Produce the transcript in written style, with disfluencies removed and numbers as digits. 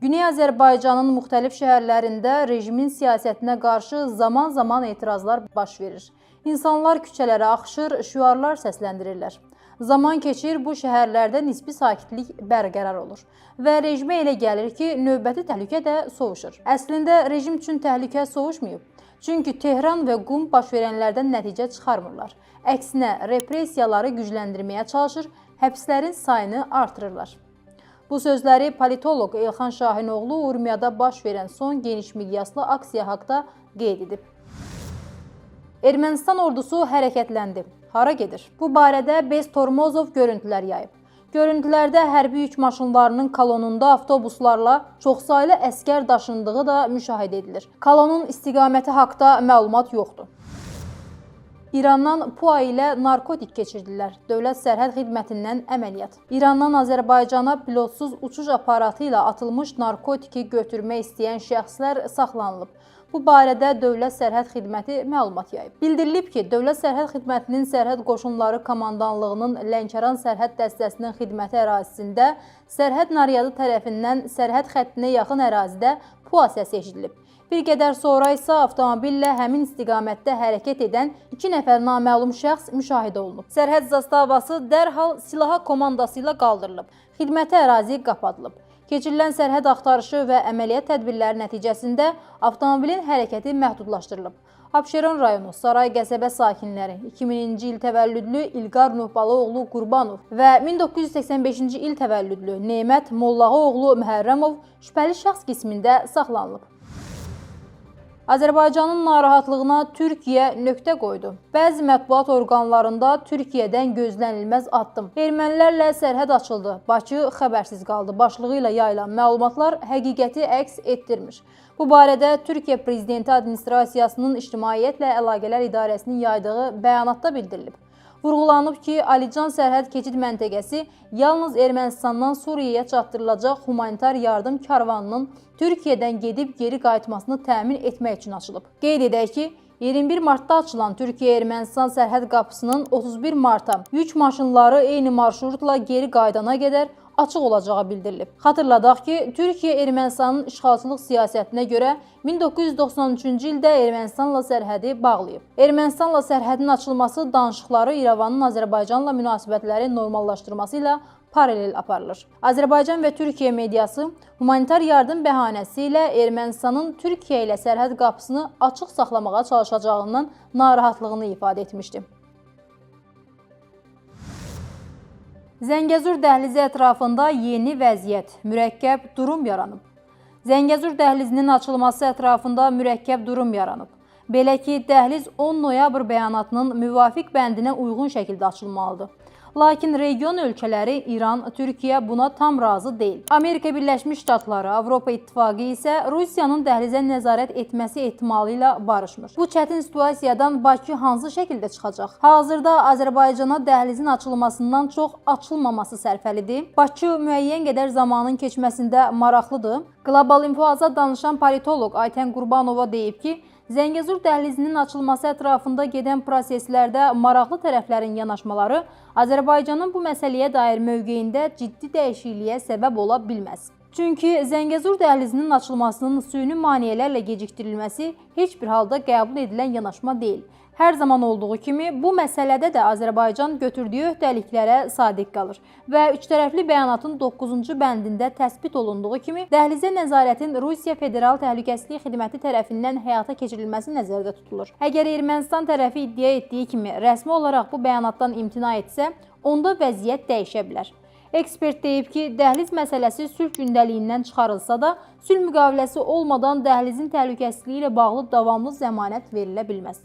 Güney Azərbaycanın müxtəlif şəhərlərində rejimin siyasətinə qarşı zaman-zaman etirazlar baş verir. İnsanlar küçələrə axışır, şüarlar səsləndirirlər. Zaman keçir, bu şəhərlərdə nisbi sakitlik bərqərar olur və rejimə elə gəlir ki, növbəti təhlükə də sovuşur. Əslində, rejim üçün təhlükə sovuşmayıb. Çünki Tehran və Qum baş verənlərdən nəticə çıxarmırlar. Əksinə, repressiyaları gücləndirməyə çalışır, həbslərin sayını artırırlar. Bu sözləri politoloq Elxan Şahinoğlu Urmiyada baş verən son geniş miqyaslı aksiya haqda qeyd edib. Ermənistan ordusu hərəkətləndi. Hara gedir? Bu barədə Bestormozov görüntülər yayıb. Görüntülərdə hərbi yük maşınlarının kolonunda avtobuslarla çoxsaylı əskər daşındığı da müşahidə edilir. Kolonun istiqaməti haqda məlumat yoxdur. İrandan PUA ilə narkotik keçirdilər. Dövlət Sərhəd Xidmətindən əməliyyat. İrandan Azərbaycana pilotsuz uçuş aparatı ilə atılmış narkotiki götürmək istəyən şəxslər saxlanılıb. Bu barədə Dövlət Sərhəd Xidməti məlumat yayıb. Bildirilib ki, Dövlət Sərhəd Xidmətinin Sərhəd Qoşunları Komandanlığının Lənkəran sərhəd dəstəsinin xidməti ərazisində sərhəd naryadı tərəfindən sərhəd xəttinə yaxın ərazidə PUA səsi eşidilib. Bir qədər sonra isə avtomobillə həmin istiqamətdə hərəkət edən 2 nəfər naməlum şəxs müşahidə olunub. Sərhəd zastavası dərhal silaha komandası ilə qaldırılıb. Xidməti ərazi qapadılıb. Keçirilən sərhəd axtarışı və əməliyyat tədbirləri nəticəsində avtomobilin hərəkəti məhdudlaşdırılıb. Abşeron rayonu Saray qəsəbə sakinləri 2000-ci il təvəllüdlü İlqar Nuhbalıoğlu Qurbanov və 1985-ci il təvəllüdlü Nemət Mollağıoğlu Məhərrəmov şübhəli şəxs qismində saxlanılıb. Azərbaycanın narahatlığına Türkiyə nöqtə qoydu. Bəzi mətbuat orqanlarında Türkiyədən gözlənilməz addım. Ermənilərlə sərhəd açıldı, Bakı xəbərsiz qaldı başlığı ilə yayılan məlumatlar həqiqəti əks etdirmir. Bu barədə Türkiyə Prezidenti Administrasiyasının İctimaiyyətlə Əlaqələr İdarəsinin yaydığı bəyanatda bildirilib. Vurğulanıb ki, Alican sərhəd keçid məntəqəsi yalnız Ermənistandan Suriyaya çatdırılacaq humanitar yardım karvanının Türkiyədən gedib geri qayıtmasını təmin etmək üçün açılıb. Qeyd edək ki, 21 martda açılan Türkiyə-Ermənistan sərhəd qapısının 31 marta yük maşınları eyni marşrutla geri qayıdana qədər açıq olacağı bildirilib. Xatırladaq ki, Türkiyə Ermənistanın işğalçılıq siyasətinə görə 1993-cü ildə Ermənistanla sərhədi bağlayıb. Ermənistanla sərhədin açılması danışıqları İrəvanın Azərbaycanla münasibətləri normallaşdırması ilə paralel aparılır. Azərbaycan və Türkiyə mediası humanitar yardım bəhanəsi ilə Ermənistanın Türkiyə ilə sərhəd qapısını açıq saxlamağa çalışacağından narahatlığını ifadə etmişdi. Zəngəzur dəhlizi ətrafında yeni vəziyyət, mürəkkəb durum yaranıb. Zəngəzur dəhlizinin açılması ətrafında mürəkkəb durum yaranıb. Belə ki, dəhliz 10 noyabr bəyanatının müvafiq bəndinə uyğun şəkildə açılmalıdır. Lakin region ölkələri İran, Türkiyə buna tam razı deyil. Amerika Birləşmiş Ştatları, Avropa İttifaqı isə Rusiyanın dəhlizə nəzarət etməsi ehtimalı ilə barışmır. Bu çətin situasiyadan Bakı hansı şəkildə çıxacaq? Hazırda Azərbaycana dəhlizin açılmasından çox açılmaması sərfəlidir. Bakı müəyyən qədər zamanın keçməsində maraqlıdır. Qlobal İnfoaza danışan politoloq Aytən Qurbanova deyib ki, Zəngəzur dəhlizinin açılması ətrafında gedən proseslərdə maraqlı tərəflərin yanaşmaları Azərbaycanın bu məsələyə dair mövqeyində ciddi dəyişikliyə səbəb ola bilməz. Çünki Zəngəzur dəhlizinin açılmasının süni maneələrlə gecikdirilməsi heç bir halda qəbul edilən yanaşma deyil. Hər zaman olduğu kimi bu məsələdə də Azərbaycan götürdüyü öhdəliklərə sadiq qalır və üçtərəfli bəyanatın 9-cu bəndində təsbit olunduğu kimi dəhlizə nəzarətin Rusiya Federal Təhlükəsizlik Xidməti tərəfindən həyata keçirilməsi nəzərdə tutulur. Əgər Ermənistan tərəfi iddia etdiyi kimi rəsmi olaraq bu bəyanatdan imtina etsə, onda vəziyyət dəyişə bilər. Ekspert deyib ki, dəhliz məsələsi sülh gündəliyindən çıxarılsa da, sülh müqaviləsi olmadan dəhlizin təhlükəsizliyi ilə bağlı davamlı zəmanət verilə bilməz.